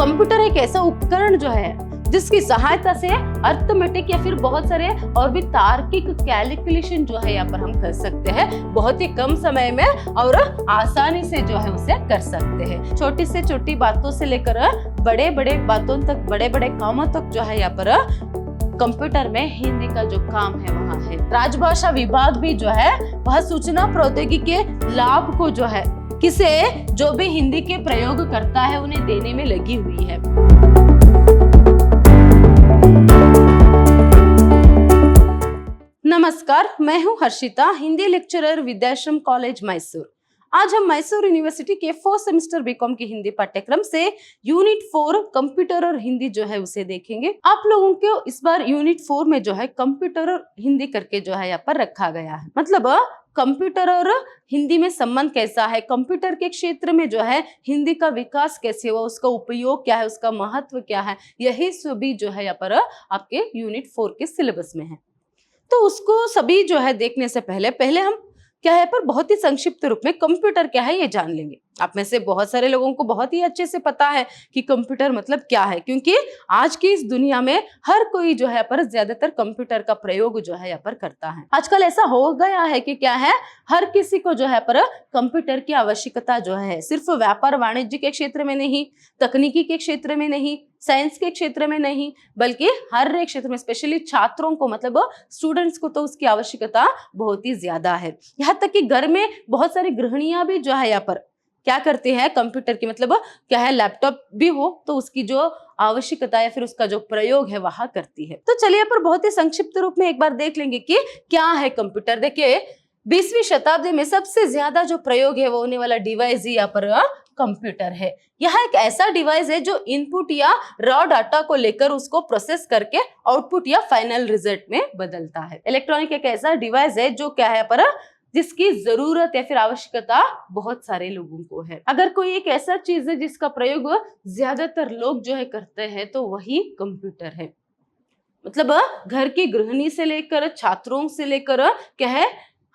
Computer एक ऐसा उपकरण जो है जिसकी सहायता से अर्थमेटिक या फिर बहुत सारे और भी तार्किक कैलकुलेशन जो है यहाँ पर हम कर सकते हैं बहुत ही कम समय में और आसानी से जो है उसे कर सकते हैं। छोटी से छोटी बातों से लेकर बड़े बड़े बातों तक, बड़े बड़े कामों तक जो है यहाँ पर कंप्यूटर में हिंदी का जो काम है वहाँ है। राजभाषा विभाग भी जो है वह सूचना प्रौद्योगिकी के लाभ को जो है किसे जो भी हिंदी के प्रयोग करता है उन्हें देने में लगी हुई है। नमस्कार, मैं हूं हर्षिता, हिंदी लेक्चरर विद्याश्रम कॉलेज मैसूर। आज हम मैसूर यूनिवर्सिटी के 4th सेमेस्टर बीकॉम की हिंदी पाठ्यक्रम से यूनिट 4 कंप्यूटर और हिंदी जो है उसे देखेंगे। आप लोगों को इस बार यूनिट 4 में जो है कंप्यूटर और हिंदी करके जो है यहाँ पर रखा गया है। मतलब कंप्यूटर और हिंदी में संबंध कैसा है, कंप्यूटर के क्षेत्र में जो है हिंदी का विकास कैसे हुआ, उसका उपयोग क्या है, उसका महत्व क्या है, यही सभी जो है यहाँ पर आपके यूनिट 4 के सिलेबस में है। तो उसको सभी जो है देखने से पहले हम क्या है पर बहुत ही संक्षिप्त रूप में कंप्यूटर क्या है ये जान लेंगे। आप में से बहुत सारे लोगों को बहुत ही अच्छे से पता है कि कंप्यूटर मतलब क्या है, क्योंकि आज की इस दुनिया में हर कोई जो है पर ज्यादातर कंप्यूटर का प्रयोग जो है यहाँ पर करता है। आजकल ऐसा हो गया है कि क्या है हर किसी को जो है पर कंप्यूटर की आवश्यकता जो है सिर्फ व्यापार वाणिज्य के क्षेत्र में नहीं, तकनीकी के क्षेत्र में नहीं, साइंस के क्षेत्र में नहीं, बल्कि हर एक क्षेत्र में, स्पेशली छात्रों को मतलब स्टूडेंट्स को तो उसकी आवश्यकता बहुत ही ज्यादा है। यहाँ तक कि घर में बहुत सारी गृहिणियां भी जो है यहाँ पर क्या करते हैं कंप्यूटर की मतलब क्या है लैपटॉप भी हो तो उसकी जो आवश्यकता या फिर उसका जो प्रयोग है वहां करती है। तो चलिए पर बहुत ही संक्षिप्त रूप में एक बार देख लेंगे कि क्या है कंप्यूटर। देखिए 20वीं शताब्दी में सबसे ज्यादा जो प्रयोग है वो होने वाला डिवाइस ही यहाँ पर कंप्यूटर है। यह एक ऐसा डिवाइस है जो इनपुट या रॉ डाटा को लेकर उसको प्रोसेस करके आउटपुट या फाइनल रिजल्ट में बदलता है। इलेक्ट्रॉनिक एक ऐसा डिवाइस है जो क्या है पर जिसकी जरूरत या फिर आवश्यकता बहुत सारे लोगों को है। अगर कोई एक ऐसा चीज है जिसका प्रयोग ज्यादातर लोग जो है करते हैं तो वही कंप्यूटर है। मतलब घर की गृहिणी से लेकर छात्रों से लेकर क्या है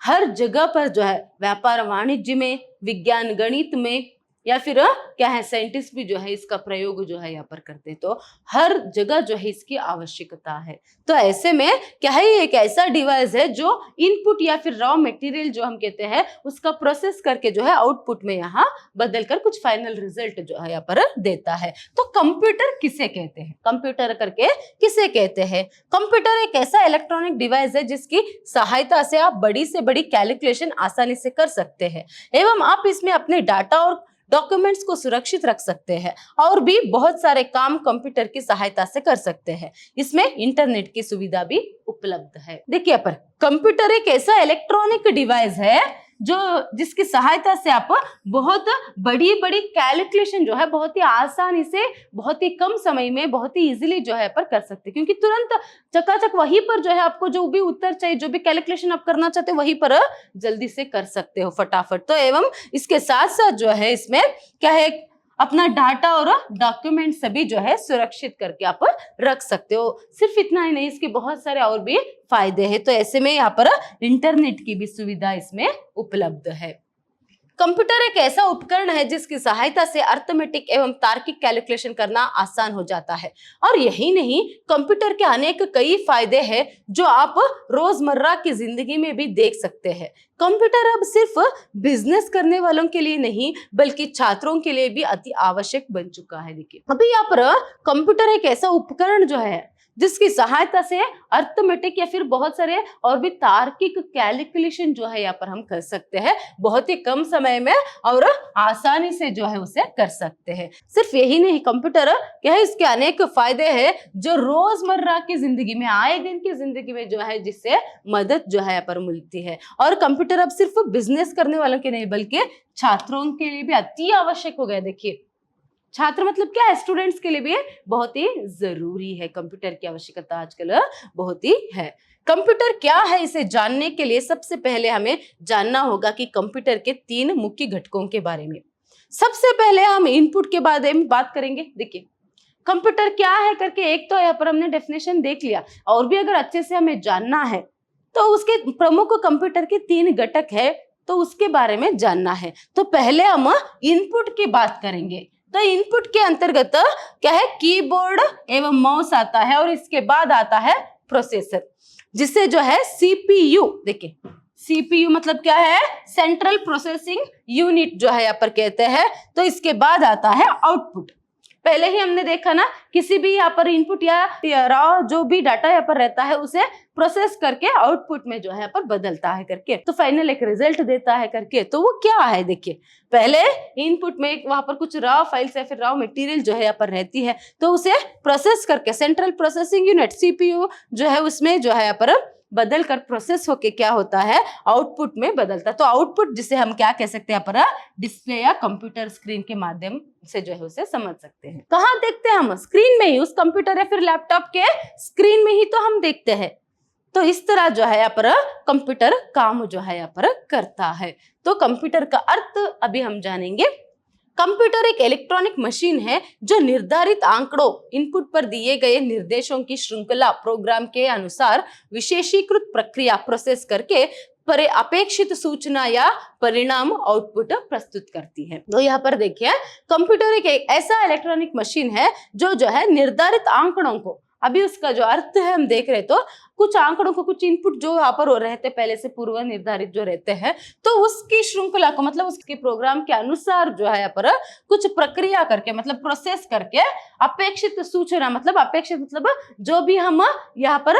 हर जगह पर जो है व्यापार वाणिज्य में, विज्ञान गणित में या फिर क्या है साइंटिस्ट भी जो है इसका प्रयोग जो है यहाँ पर करते हैं। तो हर जगह जो है इसकी आवश्यकता है। तो ऐसे में क्या है ये एक ऐसा डिवाइस है जो इनपुट या फिर रॉ मटेरियल जो हम कहते हैं उसका प्रोसेस करके जो है आउटपुट में यहाँ बदल कर कुछ फाइनल रिजल्ट जो है यहाँ पर देता है। तो कंप्यूटर किसे कहते हैं, कंप्यूटर करके किसे कहते हैं? कंप्यूटर एक ऐसा इलेक्ट्रॉनिक डिवाइस है जिसकी सहायता से आप बड़ी से बड़ी कैलकुलेशन आसानी से कर सकते हैं एवं आप इसमें अपने डाटा और डॉक्यूमेंट्स को सुरक्षित रख सकते हैं और भी बहुत सारे काम कंप्यूटर की सहायता से कर सकते हैं। इसमें इंटरनेट की सुविधा भी उपलब्ध है। देखिए पर कंप्यूटर एक ऐसा इलेक्ट्रॉनिक डिवाइस है जो जिसकी सहायता से आप बहुत बड़ी बड़ी कैलकुलेशन जो है बहुत ही आसानी से बहुत ही कम समय में बहुत ही इजीली जो है पर कर सकते हैं, क्योंकि तुरंत चकाचक वहीं पर जो है आपको जो भी उत्तर चाहिए, जो भी कैलकुलेशन आप करना चाहते हो वहीं पर जल्दी से कर सकते हो फटाफट। तो एवं इसके साथ साथ जो है इसमें क्या है अपना डाटा और डॉक्यूमेंट सभी जो है सुरक्षित करके आप रख सकते हो। सिर्फ इतना ही नहीं, इसके बहुत सारे और भी फायदे हैं। तो ऐसे में यहाँ पर इंटरनेट की भी सुविधा इसमें उपलब्ध है। कंप्यूटर एक ऐसा उपकरण है जिसकी सहायता से अर्थमेटिक एवं तार्किक कैलकुलेशन करना आसान हो जाता है। और यही नहीं, कंप्यूटर के अनेक कई फायदे हैं जो आप रोजमर्रा की जिंदगी में भी देख सकते हैं। कंप्यूटर अब सिर्फ बिजनेस करने वालों के लिए नहीं बल्कि छात्रों के लिए भी अति आवश्यक बन चुका है। देखिए अभी यहाँ पर कंप्यूटर एक ऐसा उपकरण जो है जिसकी सहायता से अर्थमेटिक या फिर बहुत सारे और भी तार्किक कैलकुलेशन जो है यहाँ पर हम कर सकते हैं बहुत ही कम समय में और आसानी से जो है उसे कर सकते हैं। सिर्फ यही नहीं, कंप्यूटर क्या है इसके अनेक फायदे हैं जो रोजमर्रा की जिंदगी में, आए दिन की जिंदगी में जो है जिससे मदद जो है यहाँ पर मिलती है। और कंप्यूटर अब सिर्फ बिजनेस करने वालों के नहीं बल्कि छात्रों के लिए भी अति आवश्यक हो गया। देखिए छात्र मतलब क्या है, स्टूडेंट्स के लिए भी बहुत ही जरूरी है। कंप्यूटर की आवश्यकता आजकल बहुत ही है। कंप्यूटर क्या है इसे जानने के लिए सबसे पहले हमें जानना होगा कि कंप्यूटर के 3 मुख्य घटकों के बारे में। सबसे पहले हम इनपुट के बारे में बात करेंगे। देखिए कंप्यूटर क्या है करके एक तो यहाँ पर हमने डेफिनेशन देख लिया, और भी अगर अच्छे से हमें जानना है तो उसके प्रमुख कंप्यूटर के 3 घटक है तो उसके बारे में जानना है। तो पहले हम इनपुट की बात करेंगे। तो इनपुट के अंतर्गत क्या है, कीबोर्ड एवं माउस आता है और इसके बाद आता है प्रोसेसर, जिसे जो है सीपीयू, देखिए सीपीयू मतलब क्या है, सेंट्रल प्रोसेसिंग यूनिट जो है यहाँ पर कहते हैं। तो इसके बाद आता है आउटपुट। पहले ही हमने देखा ना, किसी भी यहाँ पर इनपुट या रॉ जो भी डाटा यहाँ पर रहता है उसे प्रोसेस करके आउटपुट में जो है यहाँ पर बदलता है करके, तो फाइनल एक रिजल्ट देता है करके। तो वो क्या है, देखिए पहले इनपुट में वहां पर कुछ रॉ फाइल्स या फिर रॉ मटेरियल जो है यहाँ पर रहती है, तो उसे प्रोसेस करके सेंट्रल प्रोसेसिंग यूनिट सीपीयू जो है उसमें जो है यहाँ पर बदल कर प्रोसेस होके क्या होता है, आउटपुट में बदलता। तो आउटपुट जिसे हम क्या कह सकते हैं, पर डिस्प्ले या कंप्यूटर स्क्रीन के माध्यम से जो है उसे समझ सकते हैं। कहाँ देखते हैं हम, स्क्रीन में ही, उस कंप्यूटर या फिर लैपटॉप के स्क्रीन में ही तो हम देखते हैं। तो इस तरह जो है यहाँ पर कंप्यूटर काम जो है यहाँ पर करता है। तो कंप्यूटर का अर्थ अभी हम जानेंगे। कंप्यूटर एक इलेक्ट्रॉनिक मशीन है जो निर्धारित आंकड़ों, इनपुट पर दिए गए निर्देशों की श्रृंखला प्रोग्राम के अनुसार विशेषीकृत प्रक्रिया प्रोसेस करके पर अपेक्षित सूचना या परिणाम आउटपुट प्रस्तुत करती है। तो यहाँ पर देखिए, कंप्यूटर एक ऐसा इलेक्ट्रॉनिक मशीन है जो है निर्धारित आंकड़ों को, अभी उसका जो अर्थ है हम देख रहे, तो कुछ आंकड़ों को, कुछ इनपुट जो यहाँ पर रहते पहले से पूर्व निर्धारित जो रहते हैं, तो उसकी श्रृंखला को, मतलब उसके प्रोग्राम के अनुसार जो है यहाँ पर कुछ प्रक्रिया करके, मतलब प्रोसेस करके अपेक्षित सूचना, मतलब अपेक्षित मतलब जो भी हम यहाँ पर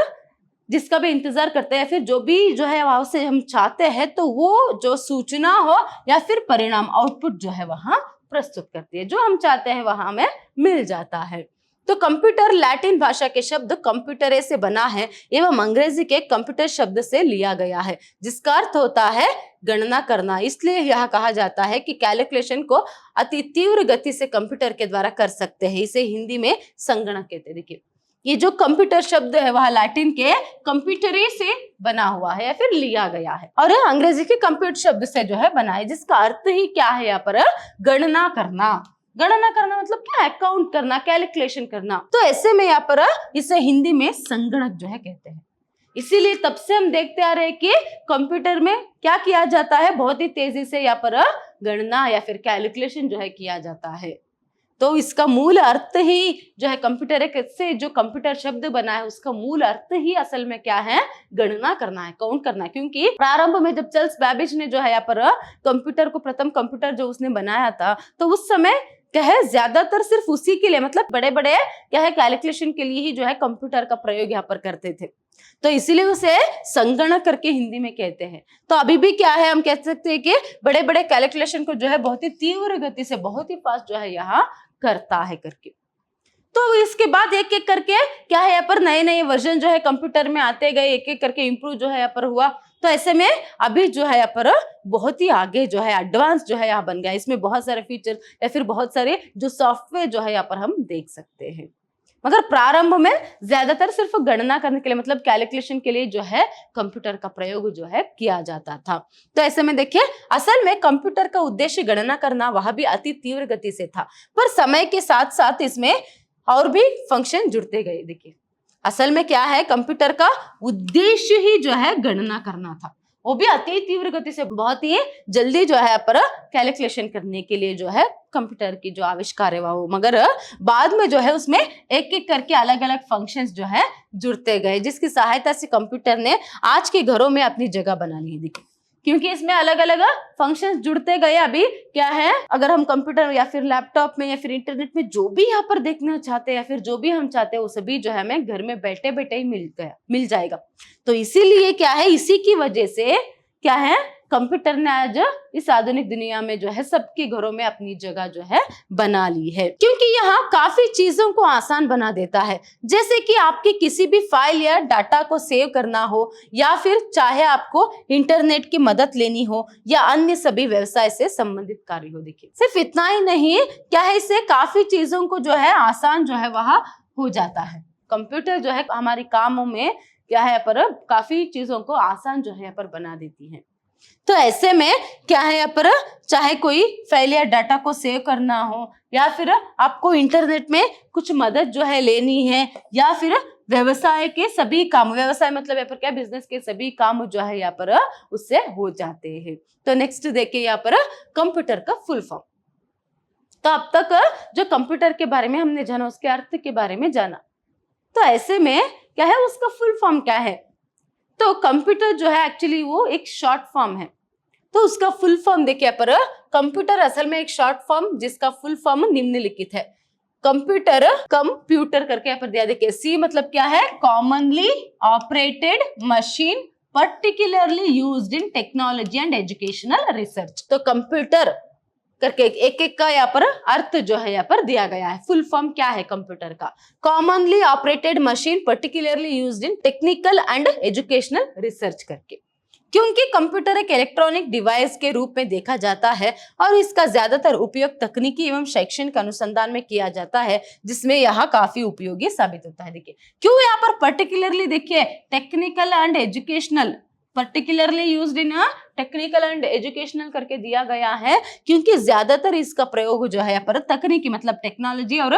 जिसका भी इंतजार करते हैं, फिर जो भी जो है वहां से हम चाहते हैं, तो वो जो सूचना हो या फिर परिणाम आउटपुट जो है वहां प्रस्तुत करती है, जो हम चाहते हैं वहां हमें मिल जाता है। तो कंप्यूटर लैटिन भाषा के शब्द कंप्यूटरे से बना है एवं अंग्रेजी के कंप्यूटर शब्द से लिया गया है, जिसका अर्थ होता है गणना करना। इसलिए यह कहा जाता है कि कैलकुलेशन को अति तीव्र गति से कंप्यूटर के द्वारा कर सकते हैं। इसे हिंदी में संगणक कहते हैं। देखिए, ये जो कंप्यूटर शब्द है वह लैटिन के कंप्यूटरे से बना हुआ है या फिर लिया गया है, और अंग्रेजी के कंप्यूटर शब्द से जो है बना है, जिसका अर्थ ही क्या है यहाँ पर, गणना करना। गणना करना मतलब क्या, अकाउंट करना, कैलकुलेशन करना। तो ऐसे में यहाँ पर इसे हिंदी में संगणक जो है कहते हैं। इसीलिए तब से हम देखते आ रहे हैं कि कंप्यूटर में क्या किया जाता है, बहुत ही तेजी से यहाँ पर गणना या फिर कैलकुलेशन जो है किया जाता है। तो इसका मूल अर्थ ही जो है कंप्यूटर से जो कंप्यूटर शब्द बना है उसका मूल अर्थ ही असल में क्या है, गणना करना है, काउंट करना है। क्योंकि प्रारंभ में जब चार्ल्स बैबेज ने जो है यहाँ पर कंप्यूटर को, प्रथम कंप्यूटर जो उसने बनाया था, तो उस समय क्या है, ज्यादातर सिर्फ उसी के लिए, मतलब बड़े बड़े क्या है कैलकुलेशन के लिए ही जो है कंप्यूटर का प्रयोग यहाँ पर करते थे। तो इसीलिए उसे संगणक करके हिंदी में कहते हैं। तो अभी भी क्या है, हम कह सकते हैं कि बड़े बड़े कैलकुलेशन को जो है बहुत ही तीव्र गति से, बहुत ही फास्ट जो है यहाँ करता है करके। तो इसके बाद एक एक करके क्या है यहाँ पर नए नए वर्जन जो है कंप्यूटर में आते गए, एक एक करके इम्प्रूव जो है यहाँ पर हुआ। तो ऐसे में अभी जो है यहाँ पर बहुत ही आगे जो है एडवांस जो है यहाँ बन गया। इसमें बहुत सारे फीचर या फिर बहुत सारे जो सॉफ्टवेयर जो है यहाँ पर हम देख सकते हैं। मगर प्रारंभ में ज्यादातर सिर्फ गणना करने के लिए, मतलब कैलकुलेशन के लिए जो है कंप्यूटर का प्रयोग जो है किया जाता था। तो ऐसे में देखिए, असल में कंप्यूटर का उद्देश्य गणना करना वह भी अति तीव्र गति से था, पर समय के साथ साथ इसमें और भी फंक्शन जुड़ते गए। देखिए, असल में क्या है, कंप्यूटर का उद्देश्य ही जो है गणना करना था, वो भी अति तीव्र गति से, बहुत ही जल्दी जो है पर कैलकुलेशन करने के लिए जो है कंप्यूटर की जो आविष्कार है वो। मगर बाद में जो है उसमें एक एक करके अलग अलग फंक्शंस जो है जुड़ते गए, जिसकी सहायता से कंप्यूटर ने आज के घरों में अपनी जगह बना ली। देखिए, क्योंकि इसमें अलग अलग फंक्शंस जुड़ते गए। अभी क्या है, अगर हम कंप्यूटर या फिर लैपटॉप में या फिर इंटरनेट में जो भी यहाँ पर देखना चाहते हैं या फिर जो भी हम चाहते हैं वो सभी जो है हमें घर में बैठे बैठे ही मिल जाएगा। तो इसीलिए क्या है, इसी की वजह से क्या है, कंप्यूटर ने आज इस आधुनिक दुनिया में जो है सबके घरों में अपनी जगह जो है बना ली है, क्योंकि यहाँ काफी चीजों को आसान बना देता है। जैसे कि आपकी किसी भी फाइल या डाटा को सेव करना हो, या फिर चाहे आपको इंटरनेट की मदद लेनी हो, या अन्य सभी व्यवसाय से संबंधित कार्य हो। देखिए, सिर्फ इतना ही नहीं, क्या है, इससे काफी चीजों को जो है आसान जो है वह हो जाता है। कंप्यूटर जो है हमारी कामों में क्या है पर काफी चीजों को आसान जो है पर बना देती है। तो ऐसे में क्या है यहाँ पर, चाहे कोई फाइल या डाटा को सेव करना हो, या फिर आपको इंटरनेट में कुछ मदद जो है लेनी है, या फिर व्यवसाय के सभी काम, व्यवसाय मतलब यहाँ पर क्या, बिजनेस के सभी काम जो है यहाँ पर उससे हो जाते हैं। तो नेक्स्ट देखिए यहाँ पर कंप्यूटर का फुल फॉर्म। तो अब तक जो कंप्यूटर के बारे में हमने जाना, उसके अर्थ के बारे में जाना। तो ऐसे में क्या है, उसका फुल फॉर्म क्या है? तो कंप्यूटर जो है एक्चुअली वो एक शॉर्ट फॉर्म है। तो उसका फुल फॉर्म देखिए पर, कंप्यूटर असल में एक शॉर्ट फॉर्म जिसका फुल फॉर्म निम्नलिखित है। कंप्यूटर, कंप्यूटर करके यहाँ पर दिया, देखिए सी मतलब क्या है, commonly operated machine particularly used in technology and educational research. तो कंप्यूटर करके एक एक का यहाँ पर अर्थ जो है यहाँ पर दिया गया है। फुल फॉर्म क्या है कंप्यूटर का? Commonly operated machine particularly used in technical and educational research करके। क्योंकि कंप्यूटर एक इलेक्ट्रॉनिक डिवाइस के रूप में देखा जाता है और इसका ज्यादातर उपयोग तकनीकी एवं शैक्षणिक अनुसंधान में किया जाता है, जिसमें यह काफी उपयोगी साबित होता है। देखिए क्यों यहाँ पर पर्टिकुलरली, देखिए technical and educational, particularly used in technical and educational करके दिया गया है, क्योंकि ज्यादातर इसका प्रयोग जो है यहाँ पर तकनीकी मतलब टेक्नोलॉजी और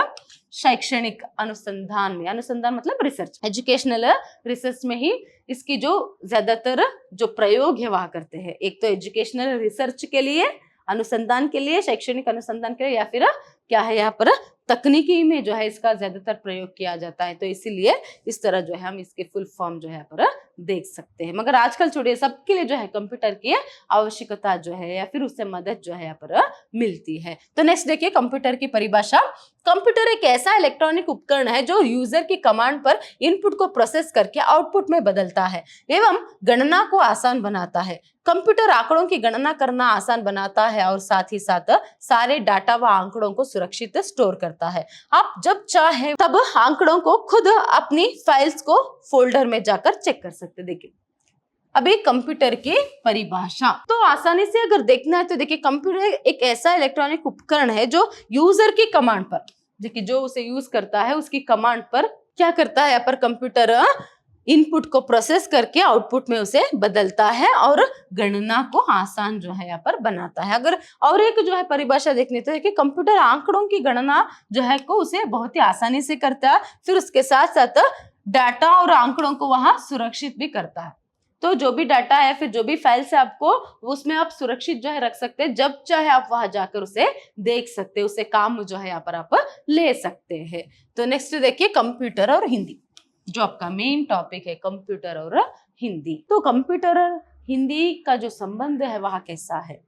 शैक्षणिक अनुसंधान में, अनुसंधान मतलब रिसर्च, एजुकेशनल रिसर्च में ही इसकी जो ज्यादातर जो प्रयोग है वह करते हैं। एक तो एजुकेशनल रिसर्च के लिए, अनुसंधान के लिए, शैक्षणिक अनुसंधान के लिए, या फिर क्या है यहाँ पर तकनीकी में जो है इसका ज्यादातर प्रयोग किया जाता है। तो इसीलिए इस तरह जो है हम इसके फुल फॉर्म जो है यहाँ पर देख सकते हैं। मगर आजकल छोड़िए, सबके लिए जो है कंप्यूटर की आवश्यकता जो है या फिर उससे मदद जो है यहाँ पर मिलती है। तो नेक्स्ट देखिए कंप्यूटर की परिभाषा। कंप्यूटर एक ऐसा इलेक्ट्रॉनिक उपकरण है जो यूजर की कमांड पर इनपुट को प्रोसेस करके आउटपुट में बदलता है एवं गणना को आसान बनाता है। कंप्यूटर आंकड़ों की गणना करना आसान बनाता है और साथ ही साथ सारे डाटा व आंकड़ों को सुरक्षित स्टोर करता है। आप जब चाहे तब आंकड़ों को खुद अपनी फाइल्स को फोल्डर में जाकर चेक कर सकते। देखिए अभी कंप्यूटर की परिभाषा तो आसानी से अगर देखना है तो देखिए कंप्यूटर एक ऐसा इलेक्ट्रॉनिक उपकरण है जो यूजर की कमांड पर, देखिए जो उसे यूज करता है उसकी कमांड पर क्या करता है, यहाँ पर कंप्यूटर इनपुट को प्रोसेस करके आउटपुट में उसे बदलता है और गणना को आसान जो है यहाँ पर बनाता है। अगर और एक जो है परिभाषा देखने तो देखिए कंप्यूटर आंकड़ों की गणना जो है को उसे बहुत ही आसानी से करता है, फिर उसके साथ साथ डाटा और आंकड़ों को वहां सुरक्षित भी करता है। तो जो भी डाटा है, फिर जो भी फाइल से आपको उसमें आप सुरक्षित जो है रख सकते हैं, जब चाहे आप वहां जाकर उसे देख सकते हैं, उसे काम जो है यहाँ पर आप ले सकते हैं। तो नेक्स्ट देखिए कंप्यूटर और हिंदी, जो आपका मेन टॉपिक है कंप्यूटर और हिंदी। तो कंप्यूटर और हिंदी का जो संबंध है वह कैसा है,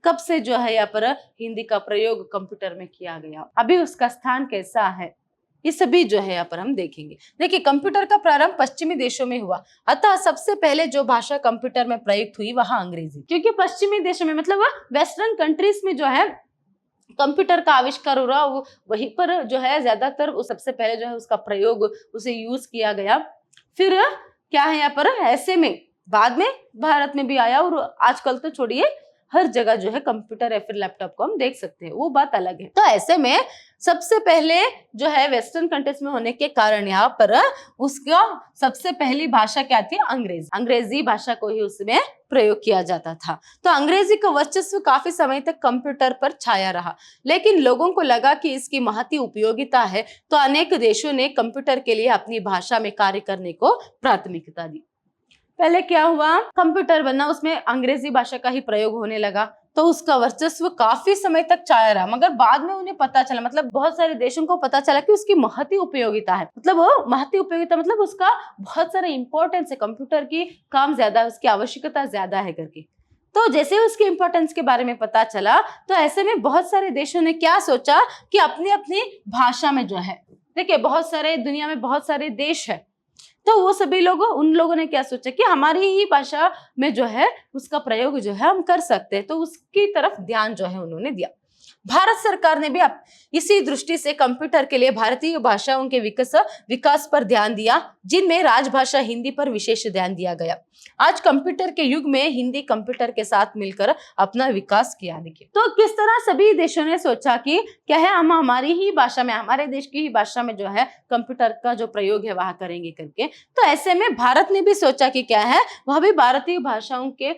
कब से जो है यहाँ पर हिंदी का प्रयोग कंप्यूटर में किया गया, अभी उसका स्थान कैसा है, ये सभी जो है यहाँ पर हम देखेंगे। देखिए कंप्यूटर का प्रारंभ पश्चिमी देशों में हुआ, अतः सबसे पहले जो भाषा कंप्यूटर में प्रयुक्त हुई वह अंग्रेजी, क्योंकि पश्चिमी देशों में मतलब वेस्टर्न कंट्रीज में जो है कंप्यूटर का आविष्कार हो रहा, वो वहीं पर जो है ज्यादातर सबसे पहले जो है उसका प्रयोग, उसे यूज किया गया। फिर क्या है यहाँ पर, ऐसे में बाद में भारत में भी आया और आजकल तो छोड़िए हर जगह जो है कंप्यूटर या फिर लैपटॉप को हम देख सकते हैं, वो बात अलग है। तो ऐसे में सबसे पहले जो है वेस्टर्न कंट्रीज में होने के कारण यहाँ पर उसका सबसे पहली भाषा क्या थी, अंग्रेजी, अंग्रेजी भाषा को ही उसमें प्रयोग किया जाता था। तो अंग्रेजी का वर्चस्व काफी समय तक कंप्यूटर पर छाया रहा, लेकिन लोगों को लगा कि इसकी महती उपयोगिता है, तो अनेक देशों ने कंप्यूटर के लिए अपनी भाषा में कार्य करने को प्राथमिकता दी। पहले क्या हुआ, कंप्यूटर बना, उसमें अंग्रेजी भाषा का ही प्रयोग होने लगा, तो उसका वर्चस्व काफी समय तक छाया रहा। मगर बाद में उन्हें पता चला, मतलब बहुत सारे देशों को पता चला कि उसकी महती उपयोगिता है, मतलब वो महती उपयोगिता मतलब उसका बहुत सारा इंपॉर्टेंस है, कंप्यूटर की काम ज्यादा है, उसकी आवश्यकता ज्यादा है करके। तो जैसे उसके इंपॉर्टेंस के बारे में पता चला, तो ऐसे में बहुत सारे देशों ने क्या सोचा कि अपनी अपनी भाषा में जो है, देखिए बहुत सारे दुनिया में बहुत सारे देश है, तो वो सभी लोग, उन लोगों ने क्या सोचा कि हमारी ही भाषा में जो है उसका प्रयोग जो है हम कर सकते हैं, तो उसकी तरफ ध्यान जो है उन्होंने दिया। भारत सरकार ने भी अब इसी दृष्टि से कंप्यूटर के लिए भारतीय भाषाओं के विकास पर ध्यान दिया, जिनमें राजभाषा हिंदी पर विशेष ध्यान दिया गया। आज कंप्यूटर के युग में हिंदी कंप्यूटर के साथ मिलकर अपना विकास किया। देखिए तो किस तरह सभी देशों ने सोचा कि क्या है, हम हमारी ही भाषा में, हमारे देश की ही भाषा में जो है कंप्यूटर का जो प्रयोग है वह करेंगे करके। तो ऐसे में भारत ने भी सोचा कि क्या है, वह भी भारतीय भाषाओं के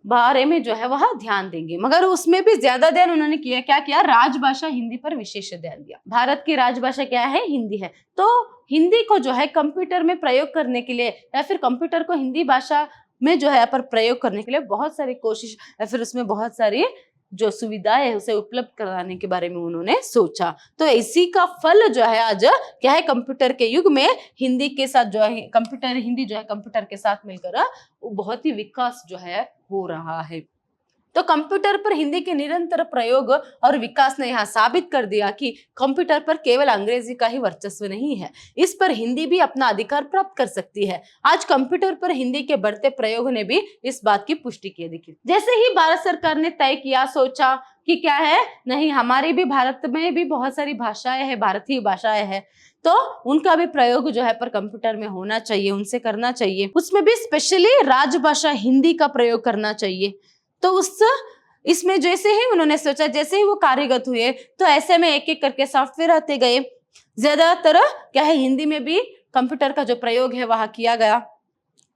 बारे में जो है वह ध्यान देंगे, मगर उसमें भी ज्यादा ध्यान उन्होंने किया, क्या किया, राजभाषा हिंदी पर विशेष ध्यान दिया। भारत की राजभाषा क्या है, हिंदी है, तो हिंदी को जो है कंप्यूटर में प्रयोग करने के लिए या फिर कंप्यूटर को हिंदी भाषा में जो है पर प्रयोग करने के लिए बहुत सारी कोशिश या फिर उसमें बहुत सारी जो सुविधा है उसे उपलब्ध कराने के बारे में उन्होंने सोचा। तो इसी का फल जो है आज क्या है, कंप्यूटर के युग में हिंदी के साथ जो है हिंदी जो है कंप्यूटर के साथ मिलकर बहुत ही विकास जो है हो रहा है। तो कंप्यूटर पर हिंदी के निरंतर प्रयोग और विकास ने यहाँ साबित कर दिया कि कंप्यूटर पर केवल अंग्रेजी का ही वर्चस्व नहीं है, इस पर हिंदी भी अपना अधिकार प्राप्त कर सकती है। आज कंप्यूटर पर हिंदी के बढ़ते प्रयोग ने भी इस बात की पुष्टि की। देखिए, जैसे ही भारत सरकार ने तय किया, सोचा कि क्या है, नहीं हमारी भी भारत में भी बहुत सारी भाषाएं हैं, भारतीय भाषाएं हैं, तो उनका भी प्रयोग जो है पर कंप्यूटर में होना चाहिए, उनसे करना चाहिए। उसमें भी स्पेशली राजभाषा हिंदी का प्रयोग करना चाहिए। तो इसमें जैसे ही उन्होंने सोचा, जैसे ही वो कार्यगत हुए, तो ऐसे में एक एक करके सॉफ्टवेयर आते गए। ज्यादातर क्या है, हिंदी में भी कंप्यूटर का जो प्रयोग है वहां किया गया।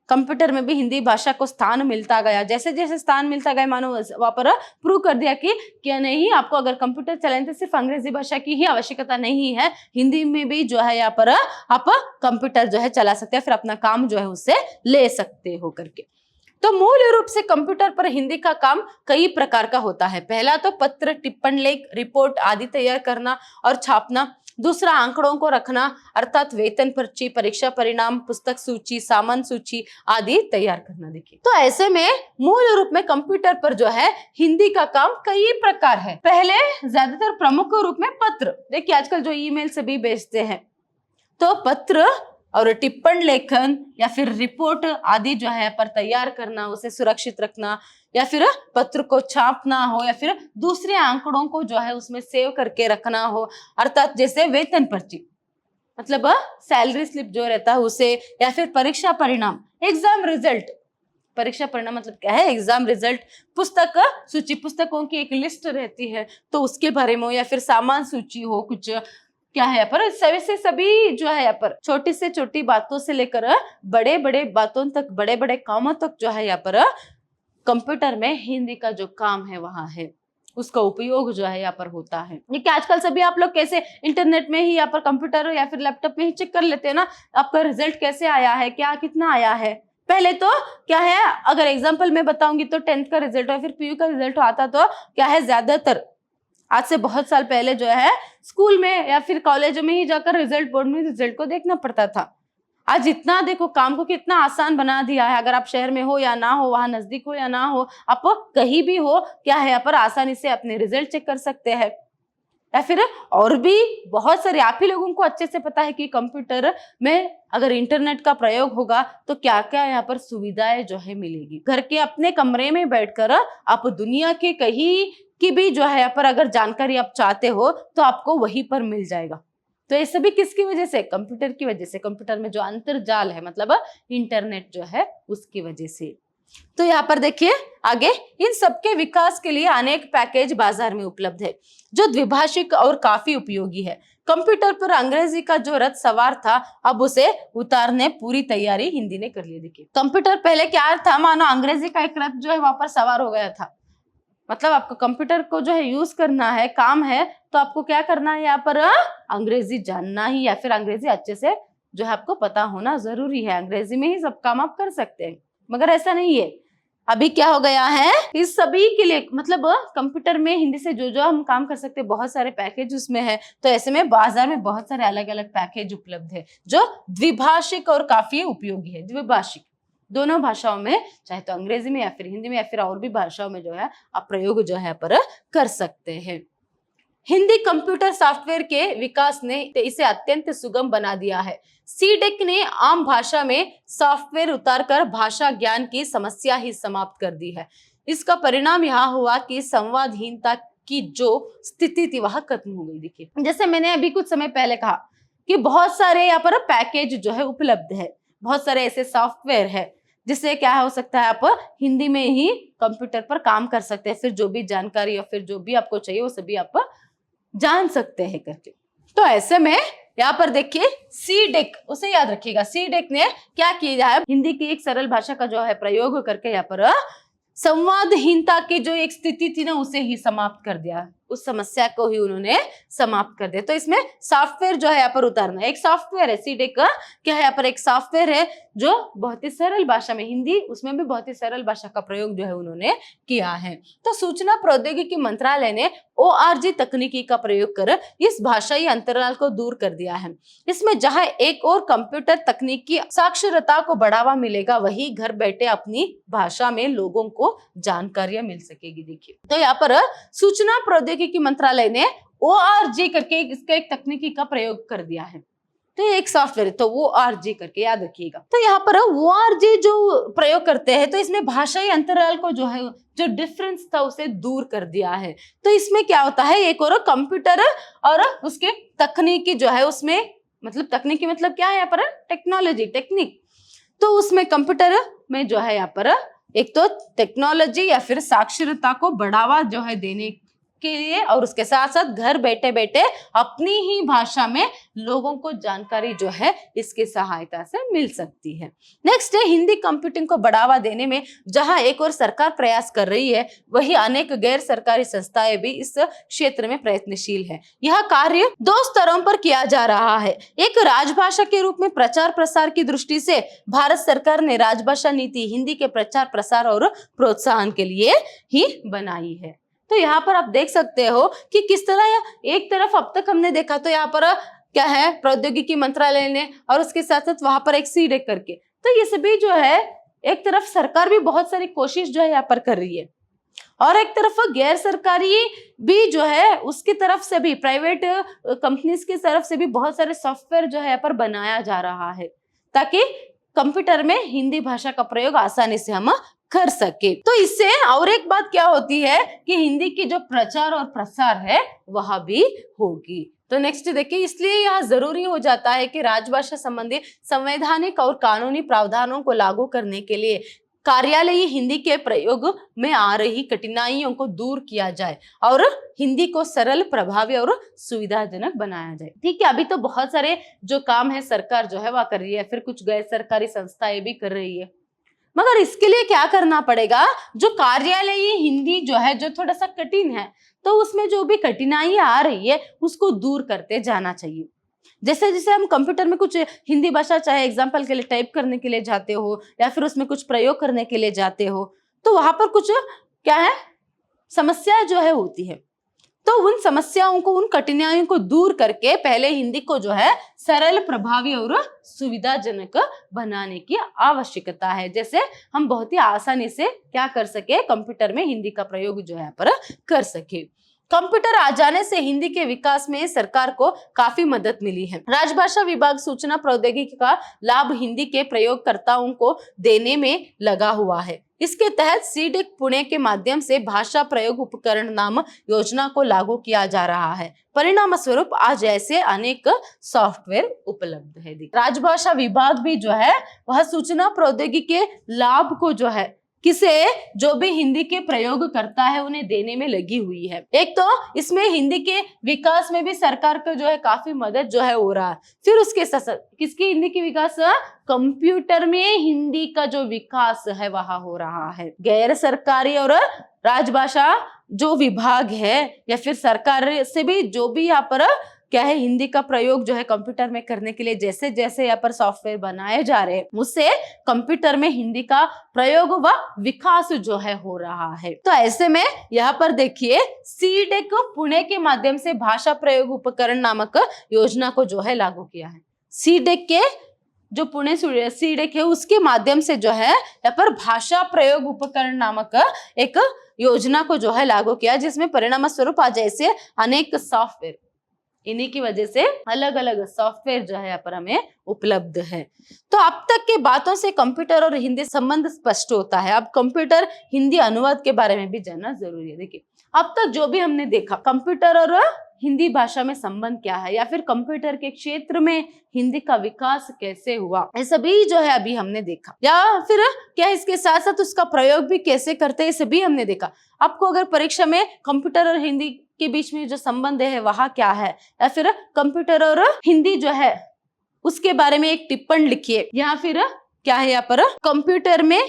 कंप्यूटर में भी हिंदी भाषा को स्थान मिलता गया। जैसे जैसे स्थान मिलता गया, मानो वहां पर प्रूव कर दिया कि क्या नहीं, आपको अगर कंप्यूटर चलाने तो सिर्फ अंग्रेजी भाषा की ही आवश्यकता नहीं है, हिंदी में भी जो है यहाँ पर आप कंप्यूटर जो है चला सकते हैं, फिर अपना काम जो है उससे ले सकते हो करके। तो मूल रूप से कंप्यूटर पर हिंदी का काम कई प्रकार का होता है। पहला तो पत्र, टिप्पण लेख, रिपोर्ट आदि तैयार करना और छापना। दूसरा आंकड़ों को रखना, अर्थात वेतन पर्ची, परीक्षा परिणाम, पुस्तक सूची, सामान सूची आदि तैयार करना। देखिए, तो ऐसे में मूल रूप में कंप्यूटर पर जो है हिंदी का काम कई प्रकार है। पहले ज्यादातर प्रमुख रूप में पत्र। देखिए, आजकल जो ईमेल सभी भेजते हैं, तो पत्र और टिप्पण लेखन या फिर रिपोर्ट आदि जो है पर तैयार करना, उसे सुरक्षित रखना, या फिर पत्र को छापना हो, या फिर दूसरे आंकड़ों को जो है उसमें सेव करके रखना हो, अर्थात जैसे वेतन पर्ची, मतलब सैलरी स्लिप जो रहता है उसे, या फिर परीक्षा परिणाम, एग्जाम रिजल्ट। परीक्षा परिणाम मतलब क्या है, एग्जाम रिजल्ट। पुस्तक सूची, पुस्तकों की एक लिस्ट रहती है तो उसके बारे में, या फिर सामान सूची हो, कुछ क्या है यहाँ पर सभी से सभी जो है यहाँ पर छोटी से छोटी बातों से लेकर बड़े बड़े बातों तक, बड़े बड़े कामों तक जो है यहाँ पर कंप्यूटर में हिंदी का जो काम है वहां है, उसका उपयोग जो है यहाँ पर होता है। देखिए, आजकल सभी आप लोग कैसे इंटरनेट में ही यहाँ पर कंप्यूटर या फिर लैपटॉप में ही चेक कर लेते हैं ना, आपका रिजल्ट कैसे आया है, क्या कितना आया है। पहले तो क्या है, अगर एग्जाम्पल मैं बताऊंगी तो 10th का रिजल्ट हो, फिर PU का रिजल्ट आता, तो क्या है, ज्यादातर आज से बहुत साल पहले जो है स्कूल में या फिर कॉलेज में ही जाकर रिजल्ट, बोर्ड में रिजल्ट को देखना पड़ता था। आज इतना देखो काम को कितना आसान बना दिया है। अगर आप शहर में हो या ना हो, वहां नजदीक हो या ना हो, आप कहीं भी हो, क्या है यहाँ पर आसानी से अपने रिजल्ट चेक कर सकते हैं। या फिर और भी बहुत सारे, आप ही लोगों को अच्छे से पता है कि कंप्यूटर में अगर इंटरनेट का प्रयोग होगा तो क्या क्या यहाँ पर सुविधाएं जो है मिलेगी। घर के अपने कमरे में बैठकर आप दुनिया के कहीं की भी जो है यहाँ पर अगर जानकारी आप चाहते हो तो आपको वहीं पर मिल जाएगा। तो ये सभी किसकी वजह से, कंप्यूटर की वजह से। कंप्यूटर में जो अंतर्जाल है, मतलब इंटरनेट जो है उसकी वजह से। तो यहाँ पर देखिए आगे, इन सबके विकास के लिए अनेक पैकेज बाजार में उपलब्ध है जो द्विभाषिक और काफी उपयोगी है। कंप्यूटर पर अंग्रेजी का जो रथ सवार था, अब उसे उतारने पूरी तैयारी हिंदी ने कर ली। देखिए, कंप्यूटर पहले क्या था, मानो अंग्रेजी का एक रथ जो है वहां पर सवार हो गया था। मतलब आपको कंप्यूटर को जो है यूज करना है, काम है, तो आपको क्या करना है, यहाँ पर अंग्रेजी जानना ही, या फिर अंग्रेजी अच्छे से जो है आपको पता होना जरूरी है। अंग्रेजी में ही सब काम आप कर सकते हैं, मगर ऐसा नहीं है। अभी क्या हो गया है, इस सभी के लिए मतलब कंप्यूटर में हिंदी से जो जो हम काम कर सकते हैं, बहुत सारे पैकेज उसमें है। तो ऐसे में बाजार में बहुत सारे अलग अलग पैकेज उपलब्ध है जो द्विभाषिक और काफी उपयोगी है। द्विभाषिक दोनों भाषाओं में, चाहे तो अंग्रेजी में या फिर हिंदी में या फिर और भी भाषाओं में जो है आप प्रयोग जो है पर कर सकते हैं। हिंदी कंप्यूटर सॉफ्टवेयर के विकास ने इसे अत्यंत सुगम बना दिया है। सीडेक ने आम भाषा में सॉफ्टवेयर उतारकर भाषा ज्ञान की समस्या ही समाप्त कर दी है। इसका परिणाम यह हुआ कि संवादहीनता की जो स्थिति थी वह खत्म हो गई। देखिए, जैसे मैंने अभी कुछ समय पहले कहा कि बहुत सारे यहाँ पर पैकेज जो है उपलब्ध है, बहुत सारे ऐसे सॉफ्टवेयर है जिससे क्या हो सकता है, आप हिंदी में ही कंप्यूटर पर काम कर सकते हैं। फिर जो भी जानकारी या फिर जो भी आपको चाहिए वो सभी आप जान सकते हैं करके। तो ऐसे में यहाँ पर देखिए सीडेक, उसे याद रखिएगा, सीडेक ने क्या किया है, हिंदी की एक सरल भाषा का जो है प्रयोग करके यहाँ पर संवादहीनता की जो एक स्थिति थी ना उसे ही समाप्त कर दिया। उस समस्या को ही उन्होंने समाप्त कर दिया। तो इसमें सॉफ्टवेयर जो है यहाँ पर उतारना है, एक सॉफ्टवेयर है सीडेक का, क्या है यहाँ पर एक सॉफ्टवेयर है जो बहुत ही सरल भाषा में, हिंदी उसमें भी बहुत ही सरल भाषा का प्रयोग जो है उन्होंने किया है। तो सूचना प्रौद्योगिकी मंत्रालय ने ORG तकनीकी का प्रयोग कर इस भाषाई अंतराल को दूर कर दिया है। इसमें जहां एक और कंप्यूटर तकनीकी साक्षरता को बढ़ावा मिलेगा, वही घर बैठे अपनी भाषा में लोगों को जानकारियां मिल सकेगी। देखिए, तो यहाँ पर सूचना प्रौद्योगिकी मंत्रालय ने ORG करके इसका एक तकनीकी का प्रयोग कर दिया है। तो ये एक सॉफ्टवेयर है, तो ORG करके याद रखिएगा। तो यहाँ पर ORG जो प्रयोग करते हैं, तो इसमें भाषाई अंतराल को जो है, जो डिफरेंस था उसे दूर कर दिया है। तो इसमें क्या होता है, एक और कंप्यूटर और उसके तकनीकी जो है उसमें, मतलब तकनीकी मतलब क्या है यहाँ पर, टेक्नोलॉजी, टेक्निक। तो उसमें कंप्यूटर में जो है यहाँ पर एक तो टेक्नोलॉजी या फिर साक्षरता को बढ़ावा जो है देने के लिए, और उसके साथ साथ घर बैठे बैठे अपनी ही भाषा में लोगों को जानकारी जो है इसकी सहायता से मिल सकती है। नेक्स्ट है हिंदी कंप्यूटिंग को बढ़ावा देने में जहां एक और सरकार प्रयास कर रही है, वही अनेक गैर सरकारी संस्थाएं भी इस क्षेत्र में प्रयत्नशील है। यह कार्य 2 स्तरों पर किया जा रहा है। एक, राजभाषा के रूप में प्रचार प्रसार की दृष्टि से भारत सरकार ने राजभाषा नीति हिंदी के प्रचार प्रसार और प्रोत्साहन के लिए ही बनाई है। तो यहाँ पर आप देख सकते हो कि किस तरह एक तरफ अब तक हमने देखा, तो यहाँ पर क्या है, प्रौद्योगिकी मंत्रालय ने, और उसके साथ साथ वहां पर एक सीडेक करके, तो ये सभी जो है, एक तरफ सरकार भी बहुत सारी कोशिश जो है यहाँ पर कर रही है, और एक तरफ गैर सरकारी भी जो है उसकी तरफ से भी, प्राइवेट कंपनीज की तरफ से भी बहुत सारे सॉफ्टवेयर जो है यहाँ पर बनाया जा रहा है, ताकि कंप्यूटर में हिंदी भाषा का प्रयोग आसानी से हम कर सके। तो इससे और एक बात क्या होती है कि हिंदी की जो प्रचार और प्रसार है वह भी होगी। तो नेक्स्ट देखिए, इसलिए यह जरूरी हो जाता है कि राजभाषा संबंधी संवैधानिक और कानूनी प्रावधानों को लागू करने के लिए कार्यालयी हिंदी के प्रयोग में आ रही कठिनाइयों को दूर किया जाए और हिंदी को सरल, प्रभावी और सुविधाजनक बनाया जाए। ठीक है, अभी तो बहुत सारे जो काम है सरकार जो है वह कर रही है, फिर कुछ गैर सरकारी संस्थाएं भी कर रही है, मगर इसके लिए क्या करना पड़ेगा, जो कार्यालयी हिंदी जो है जो थोड़ा सा कठिन है, तो उसमें जो भी कठिनाई आ रही है उसको दूर करते जाना चाहिए। जैसे जैसे हम कंप्यूटर में कुछ हिंदी भाषा, चाहे एग्जाम्पल के लिए टाइप करने के लिए जाते हो या फिर उसमें कुछ प्रयोग करने के लिए जाते हो, तो वहां पर कुछ क्या है, समस्याएं जो है होती है, तो उन समस्याओं को, उन कठिनाइयों को दूर करके पहले हिंदी को जो है सरल, प्रभावी और सुविधाजनक बनाने की आवश्यकता है। जैसे हम बहुत ही आसानी से क्या कर सके, कंप्यूटर में हिंदी का प्रयोग जो है यहाँ पर कर सके। कंप्यूटर आ जाने से हिंदी के विकास में सरकार को काफी मदद मिली है। राजभाषा विभाग सूचना प्रौद्योगिकी का लाभ हिंदी के प्रयोगकर्ताओं को देने में लगा हुआ है। इसके तहत सीडेक पुणे के माध्यम से भाषा प्रयोग उपकरण नाम योजना को लागू किया जा रहा है। परिणाम स्वरूप आज ऐसे अनेक सॉफ्टवेयर उपलब्ध है। राजभाषा विभाग भी जो है वह सूचना प्रौद्योगिकी के लाभ को जो है किसे, जो भी हिंदी के प्रयोग करता है उन्हें देने में लगी हुई है। एक तो इसमें हिंदी के विकास में भी सरकार का जो है काफी मदद जो है हो रहा है। फिर उसके साथ किसकी हिंदी की विकास, कंप्यूटर में हिंदी का जो विकास है वह हो रहा है। गैर सरकारी और राजभाषा जो विभाग है या फिर सरकार से भी जो भी यहाँ पर क्या है, हिंदी का प्रयोग जो है कंप्यूटर में करने के लिए जैसे जैसे यहाँ पर सॉफ्टवेयर बनाए जा रहे हैं, उससे कंप्यूटर में हिंदी का प्रयोग व विकास जो है हो रहा है। तो ऐसे में यहाँ पर देखिए, सीडेक पुणे के माध्यम से भाषा प्रयोग उपकरण नामक योजना को जो है लागू किया है। सीडेक के जो पुणे सीडेक है उसके माध्यम से जो है यहाँ पर भाषा प्रयोग उपकरण नामक एक योजना को जो है लागू किया, जिसमें परिणाम स्वरूप आज ऐसे अनेक सॉफ्टवेयर, इन्हीं की वजह से अलग अलग सॉफ्टवेयर जो है यहाँ पर हमें उपलब्ध है। तो अब तक के बातों से कंप्यूटर और हिंदी संबंध स्पष्ट होता है। अब कंप्यूटर हिंदी अनुवाद के बारे में भी जानना जरूरी है। देखिए, अब तक जो भी हमने देखा, कंप्यूटर और हिंदी भाषा में संबंध क्या है, या फिर कंप्यूटर के क्षेत्र में हिंदी का विकास कैसे हुआ, ये सभी जो है अभी हमने देखा, या फिर क्या इसके साथ साथ उसका प्रयोग भी कैसे करते हैं, ये सभी हमने देखा। आपको अगर परीक्षा में कंप्यूटर और हिंदी के बीच में जो संबंध है वह क्या है, या फिर कंप्यूटर और हिंदी जो है उसके बारे में एक टिप्पणी लिखिए, या फिर क्या है यहाँ पर कंप्यूटर में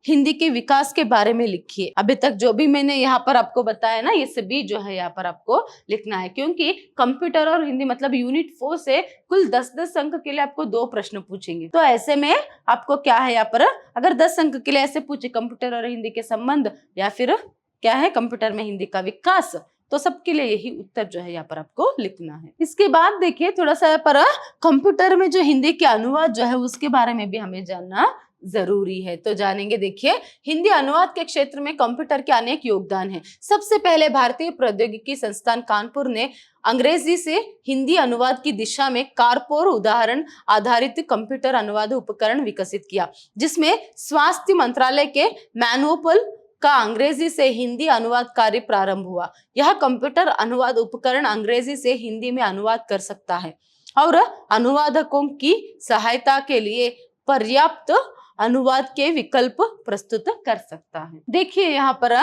हिंदी के विकास के बारे में लिखिए। अभी तक जो भी मैंने यहाँ पर आपको बताया ना, ये सभी जो है यहाँ पर आपको लिखना है, क्योंकि कंप्यूटर और हिंदी मतलब यूनिट 4 से कुल 10-10 अंक के लिए आपको 2 प्रश्न पूछेंगे। तो ऐसे में आपको क्या है यहाँ पर, अगर 10 अंक के लिए ऐसे पूछे कंप्यूटर और हिंदी के संबंध या फिर क्या है कंप्यूटर में हिंदी का विकास, तो सबके लिए यही उत्तर जो है यहाँ पर आपको लिखना है। इसके बाद देखिए थोड़ा सा यहाँ पर कंप्यूटर में जो हिंदी के अनुवाद जो है उसके बारे में भी हमें जानना जरूरी है। तो जानेंगे, देखिए हिंदी अनुवाद के क्षेत्र में कंप्यूटर के अनेक योगदान हैं। सबसे पहले भारतीय प्रौद्योगिकी संस्थान कानपुर ने अंग्रेजी से हिंदी अनुवाद की दिशा में कारपोर उदाहरण आधारित कंप्यूटर अनुवाद उपकरण विकसित किया, जिसमें स्वास्थ्य मंत्रालय के मैनुअल का अंग्रेजी से हिंदी अनुवाद कार्य प्रारंभ हुआ। यह कंप्यूटर अनुवाद उपकरण अंग्रेजी से हिंदी में अनुवाद कर सकता है और अनुवादकों की सहायता के लिए पर्याप्त अनुवाद के विकल्प प्रस्तुत कर सकता है। देखिए यहाँ पर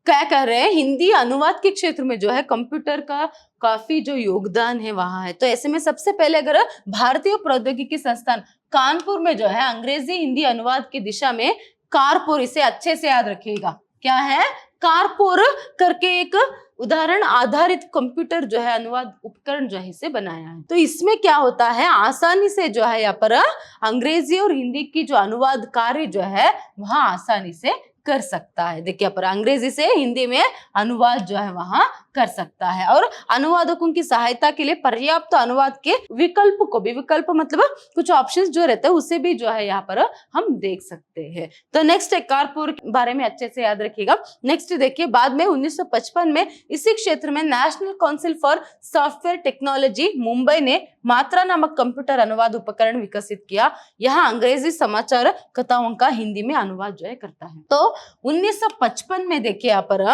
क्या कर रहे हैं, हिंदी अनुवाद के क्षेत्र में जो है कंप्यूटर का काफी जो योगदान है वहां है। तो ऐसे में सबसे पहले अगर भारतीय प्रौद्योगिकी संस्थान कानपुर में जो है अंग्रेजी हिंदी अनुवाद की दिशा में कारपोर, इसे अच्छे से याद रखिएगा, क्या है कारपोर करके एक उदाहरण आधारित कंप्यूटर जो है अनुवाद उपकरण जो है इसे बनाया है। तो इसमें क्या होता है, आसानी से जो है यहाँ पर अंग्रेजी और हिंदी की जो अनुवाद कार्य जो है वह आसानी से कर सकता है। देखिए पर अंग्रेजी से हिंदी में अनुवाद जो है वहां कर सकता है और अनुवादकों की सहायता के लिए पर्याप्त अनुवाद के विकल्प को भी, विकल्प मतलब कुछ ऑप्शंस जो रहते हैं उसे भी जो है यहाँ पर हम देख सकते हैं। तो नेक्स्ट कारपोर के बारे में अच्छे से याद रखिएगा। नेक्स्ट देखिए, बाद में 1955 में इसी क्षेत्र में national council for software technology Mumbai ने मात्रा नामक कंप्यूटर अनुवाद उपकरण विकसित किया। यह अंग्रेजी समाचार कथाओं का हिंदी में अनुवाद जो है करता है। तो 1955 में देखिए यहाँ पर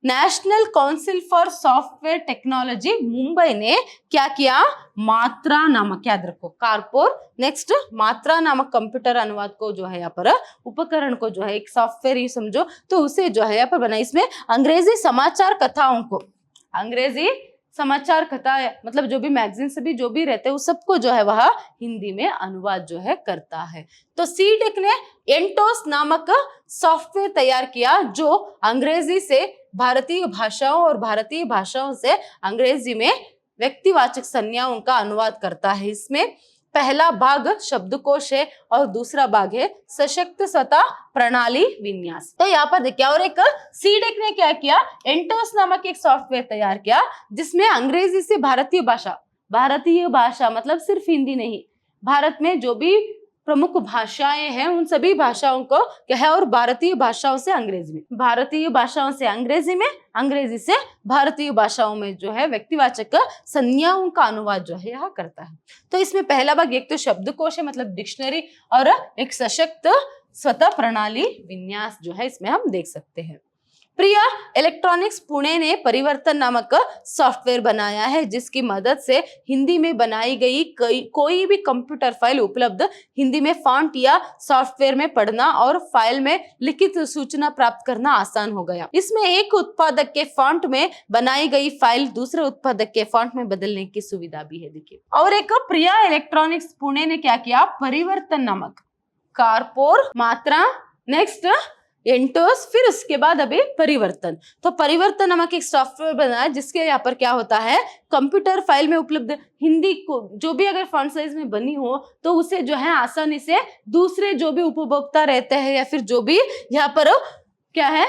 national council for software technology Mumbai ने क्या किया, मात्रा नामक, याद रखो कारपोर, नेक्स्ट मात्रा नामक कंप्यूटर अनुवाद को जो है यहाँ पर उपकरण को जो है एक सॉफ्टवेयर ही समझो, तो उसे जो है यहाँ पर बना। इसमें अंग्रेजी समाचार कथाओं को, अंग्रेजी समाचार कथा मतलब जो भी मैगजीन से भी जो भी रहते हैं उस सबको जो है वह हिंदी में अनुवाद जो है करता है। तो सीटेक ने एंटोस नामक सॉफ्टवेयर तैयार किया जो अंग्रेजी से भारतीय भाषाओं और भारतीय भाषाओं से अंग्रेजी में व्यक्तिवाचक संज्ञाओं का अनुवाद करता है। इसमें पहला भाग शब्दकोश है और दूसरा भाग है सशक्त स्वतः प्रणाली विन्यास। तो यहाँ पर देखिए, और एक सीडेक ने क्या किया, एंटोस नामक एक सॉफ्टवेयर तैयार किया जिसमें अंग्रेजी से भारतीय भाषा मतलब सिर्फ हिंदी नहीं, भारत में जो भी प्रमुख भाषाएं हैं उन सभी भाषाओं को क्या है, और भारतीय भाषाओं से अंग्रेजी में, भारतीय भाषाओं से अंग्रेजी में, अंग्रेजी से भारतीय भाषाओं में जो है व्यक्तिवाचक संज्ञाओं का अनुवाद जो है यह करता है। तो इसमें पहला भाग एक तो शब्दकोश है मतलब डिक्शनरी, और एक सशक्त स्वतः प्रणाली विन्यास जो है इसमें हम देख सकते हैं। प्रिया इलेक्ट्रॉनिक्स पुणे ने परिवर्तन नामक सॉफ्टवेयर बनाया है जिसकी मदद से हिंदी में बनाई गई कोई भी कंप्यूटर फाइल उपलब्ध हिंदी में फॉन्ट या सॉफ्टवेयर में पढ़ना और फाइल में लिखित सूचना प्राप्त करना आसान हो गया। इसमें एक उत्पादक के फॉन्ट में बनाई गई फाइल दूसरे उत्पादक के फॉन्ट में बदलने की सुविधा भी है। देखिए, और एक प्रिया इलेक्ट्रॉनिक्स पुणे ने क्या किया, परिवर्तन नामक कारपोर, मात्रा, नेक्स्ट एंटोस, फिर उसके बाद अभी परिवर्तन। तो परिवर्तन नामक एक सॉफ्टवेयर बनाया जिसके यहाँ पर क्या होता है, कंप्यूटर फाइल में उपलब्ध हिंदी को जो भी अगर फॉन्ट साइज में बनी हो तो उसे जो है आसानी से दूसरे जो भी उपभोक्ता रहते हैं या फिर जो भी यहाँ पर क्या है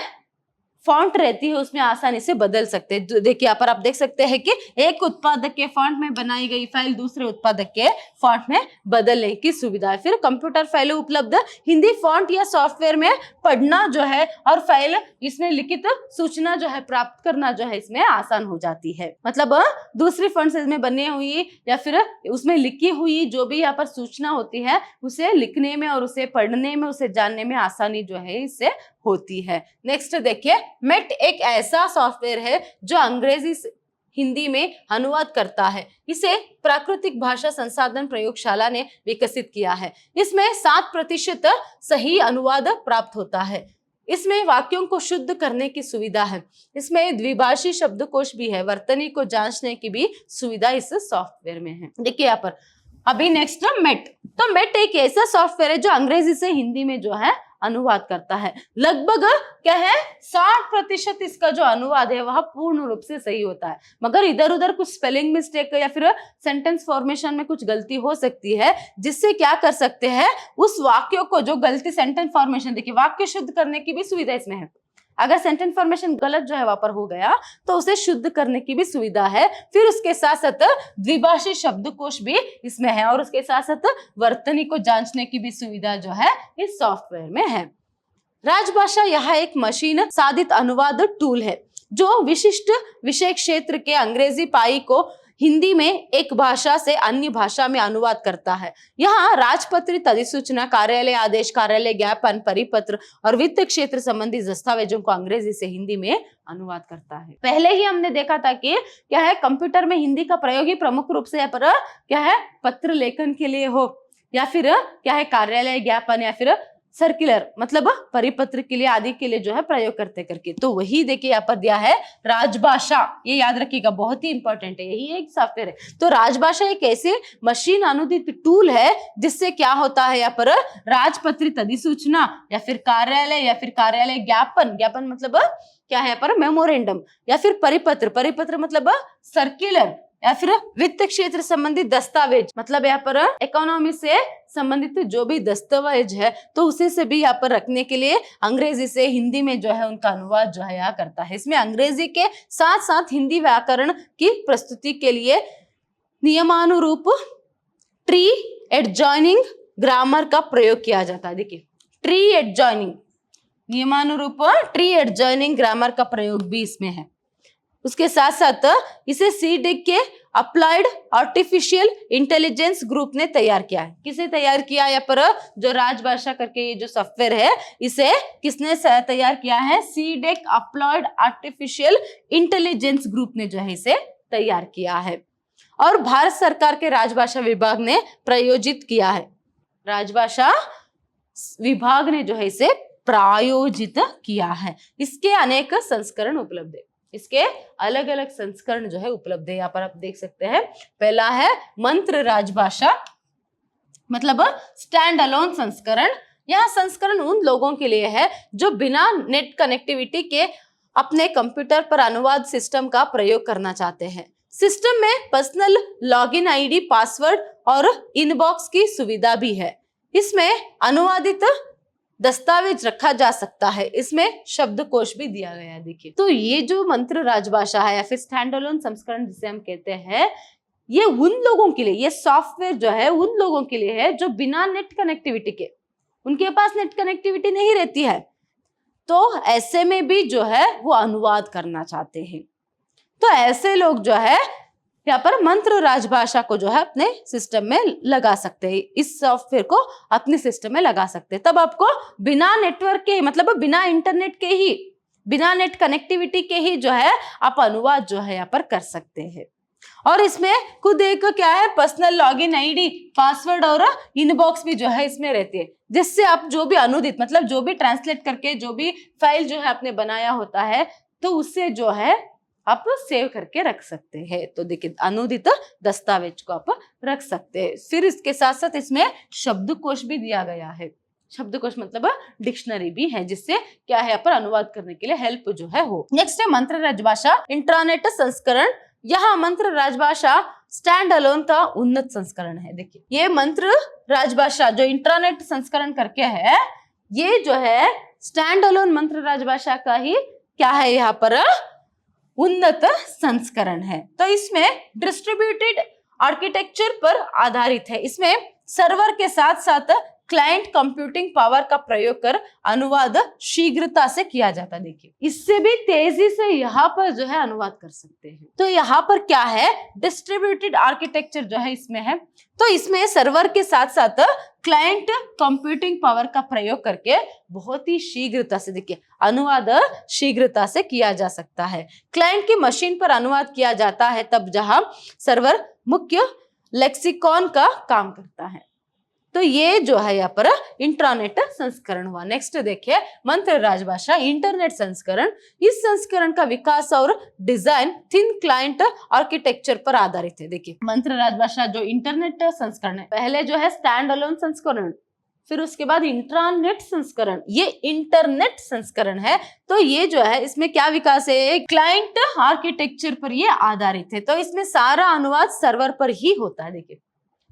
फॉन्ट रहती है उसमें आसानी से बदल सकते हैं। देखिए यहाँ पर आप देख सकते हैं कि एक उत्पादक के फॉन्ट में बनाई गई फाइल दूसरे उत्पादक के फॉन्ट में बदलने की सुविधा है। फिर कंप्यूटर फाइलें उपलब्ध हिंदी फॉन्ट या सॉफ्टवेयर में पढ़ना जो है और फाइल इसमें लिखित सूचना जो है प्राप्त करना जो है इसमें आसान हो जाती है। मतलब दूसरी फॉन्ट साइज में बनी हुई या फिर उसमें लिखी हुई जो भी यहाँ पर सूचना होती है उसे लिखने में और उसे पढ़ने में उसे जानने में आसानी जो है इससे होती है। नेक्स्ट देखिए, मेट एक ऐसा सॉफ्टवेयर है जो अंग्रेजी से हिंदी में अनुवाद करता है। इसे प्राकृतिक भाषा संसाधन प्रयोगशाला ने विकसित किया है। इसमें 7% सही अनुवाद प्राप्त होता है। इसमें वाक्यों को शुद्ध करने की सुविधा है। इसमें द्विभाषी शब्दकोश भी है। वर्तनी को जांचने की भी सुविधा इस सॉफ्टवेयर में है। देखिए यहाँ पर अभी नेक्स्ट मेट। तो मेट एक ऐसा सॉफ्टवेयर है जो अंग्रेजी से हिंदी में जो है अनुवाद करता है। लगभग क्या है 60% इसका जो अनुवाद है वह पूर्ण रूप से सही होता है, मगर इधर उधर कुछ स्पेलिंग मिस्टेक या फिर सेंटेंस फॉर्मेशन में कुछ गलती हो सकती है, जिससे क्या कर सकते हैं उस वाक्यों को जो गलती सेंटेंस फॉर्मेशन, देखिए वाक्य शुद्ध करने की भी सुविधा इसमें है। अगर सेंटेंस फॉर्मेशन गलत जो है वहां पर हो गया तो उसे शुद्ध करने की भी सुविधा है। फिर उसके साथ साथ द्विभाषी शब्दकोश भी इसमें है और उसके साथ साथ वर्तनी को जांचने की भी सुविधा जो है इस सॉफ्टवेयर में है। राजभाषा यह एक मशीन साधित अनुवाद टूल है जो विशिष्ट विषय क्षेत्र के अंग्रेजी पाई को हिंदी में एक भाषा से अन्य भाषा में अनुवाद करता है। यहाँ राजपत्रित अधिसूचना, कार्यालय आदेश, कार्यालय ज्ञापन, परिपत्र और वित्त क्षेत्र संबंधी दस्तावेजों को अंग्रेजी से हिंदी में अनुवाद करता है। पहले ही हमने देखा था कि क्या है कंप्यूटर में हिंदी का प्रयोग ही प्रमुख रूप से पर क्या है पत्र लेखन के लिए हो या फिर क्या है कार्यालय ज्ञापन या फिर सर्कुलर मतलब परिपत्र के लिए आदि के लिए जो है प्रयोग करते करके। तो वही देखिए यहाँ पर दिया है राजभाषा, ये याद रखिएगा बहुत ही इंपॉर्टेंट है, यही एक सॉफ्टवेयर है। तो राजभाषा एक ऐसे मशीन अनुदित टूल है जिससे क्या होता है यहाँ पर राजपत्रित अधिसूचना या फिर कार्यालय ज्ञापन, ज्ञापन मतलब क्या है यहाँ पर मेमोरेंडम, या फिर परिपत्र मतलब सर्कुलर, या फिर वित्त क्षेत्र संबंधित दस्तावेज मतलब यहाँ पर इकोनॉमी से संबंधित जो भी दस्तावेज है तो उसे से भी यहाँ पर रखने के लिए अंग्रेजी से हिंदी में जो है उनका अनुवाद जो है यहाँ करता है। इसमें अंग्रेजी के साथ साथ हिंदी व्याकरण की प्रस्तुति के लिए नियमानुरूप ट्री एडजॉइनिंग ग्रामर का प्रयोग किया जाता है। देखिए ट्री एडजॉइनिंग, नियमानुरूप ट्री एडजॉइनिंग ग्रामर का प्रयोग भी इसमें है। उसके साथ साथ इसे सीडिक के अप्लाइड आर्टिफिशियल इंटेलिजेंस ग्रुप ने तैयार किया है। किसे तैयार किया या पर जो राजभाषा करके ये जो सॉफ्टवेयर है इसे किसने तैयार किया है? सीडिक अप्लाइड आर्टिफिशियल इंटेलिजेंस ग्रुप ने जो है इसे तैयार किया है और भारत सरकार के राजभाषा विभाग ने प्रायोजित किया है। राजभाषा विभाग ने जो है इसे प्रायोजित किया है। इसके अनेक संस्करण उपलब्ध है, इसके अलग अलग संस्करण जो है उपलब्ध है। यहाँ पर आप देख सकते हैं पहला है मंत्र राजभाषा मतलब स्टैंड अलोन संस्करण। यह संस्करण उन लोगों के लिए है जो बिना नेट कनेक्टिविटी के अपने कंप्यूटर पर अनुवाद सिस्टम का प्रयोग करना चाहते हैं। सिस्टम में पर्सनल लॉगिन आईडी, पासवर्ड और इनबॉक्स की सुविधा भी है। इसमें अनुवादित दस्तावेज रखा जा सकता है। इसमें शब्दकोश भी दिया गया है। देखिए तो ये जो मंत्र राजभाषा है या फिर स्टैंड अलोन संस्करण जिसे हम कहते हैं, ये उन लोगों के लिए, ये सॉफ्टवेयर जो है उन लोगों के लिए है जो बिना नेट कनेक्टिविटी के, उनके पास नेट कनेक्टिविटी नहीं रहती है तो ऐसे में भी जो है वो अनुवाद करना चाहते हैं। तो ऐसे लोग जो है यहाँ पर मंत्र राजभाषा को जो है अपने सिस्टम में लगा सकते हैं, इस सॉफ्टवेयर को अपने सिस्टम में लगा सकते हैं। तब आपको बिना नेटवर्क के मतलब बिना इंटरनेट के ही, बिना नेट कनेक्टिविटी के ही जो है आप अनुवाद जो है यहाँ पर कर सकते हैं। और इसमें खुद एक क्या है पर्सनल लॉगिन आईडी, पासवर्ड और इनबॉक्स भी जो है इसमें रहती है, जिससे आप जो भी अनुदित मतलब जो भी ट्रांसलेट करके जो भी फाइल जो है आपने बनाया होता है तो उससे जो है आप सेव करके रख सकते हैं। तो देखिए अनुदित दस्तावेज को आप रख सकते हैं। फिर इसके साथ साथ इसमें शब्दकोश भी दिया गया है। शब्दकोश मतलब डिक्शनरी भी है जिससे क्या है यहाँ पर अनुवाद करने के लिए हेल्प जो है हो। नेक्स्ट है मंत्र राजभाषा इंट्रानेट संस्करण। यहाँ मंत्र राजभाषा स्टैंड अलोन का उन्नत संस्करण है। देखिए ये मंत्र राजभाषा जो इंट्रानेट संस्करण करके है, ये जो है स्टैंड अलोन मंत्र राजभाषा का ही क्या है यहाँ पर उन्नत संस्करण है। तो इसमें डिस्ट्रीब्यूटेड आर्किटेक्चर पर आधारित है। इसमें सर्वर के साथ साथ क्लाइंट कंप्यूटिंग पावर का प्रयोग कर अनुवाद शीघ्रता से किया जाता है। देखिए इससे भी तेजी से यहाँ पर जो है अनुवाद कर सकते हैं। तो यहाँ पर क्या है डिस्ट्रीब्यूटेड आर्किटेक्चर जो है इसमें है, तो इसमें सर्वर के साथ साथ क्लाइंट कंप्यूटिंग पावर का प्रयोग करके बहुत ही शीघ्रता से देखिए अनुवाद शीघ्रता से किया जा सकता है। क्लाइंट की मशीन पर अनुवाद किया जाता है तब जहां सर्वर मुख्य लेक्सिकॉन का काम करता है। तो ये जो है यहाँ पर इंट्रानेट संस्करण हुआ। नेक्स्ट देखिए मंत्र राजभाषा इंटरनेट संस्करण। इस संस्करण का विकास और डिजाइन थिन क्लाइंट आर्किटेक्चर पर आधारित है। देखिए मंत्र राजभाषा जो इंटरनेट संस्करण है, पहले जो है स्टैंड अलोन संस्करण, फिर उसके बाद इंट्रानेट संस्करण, ये इंटरनेट संस्करण है। तो ये जो है इसमें क्या विकास है, क्लाइंट आर्किटेक्चर पर ये आधारित है। तो इसमें सारा अनुवाद सर्वर पर ही होता है। देखिए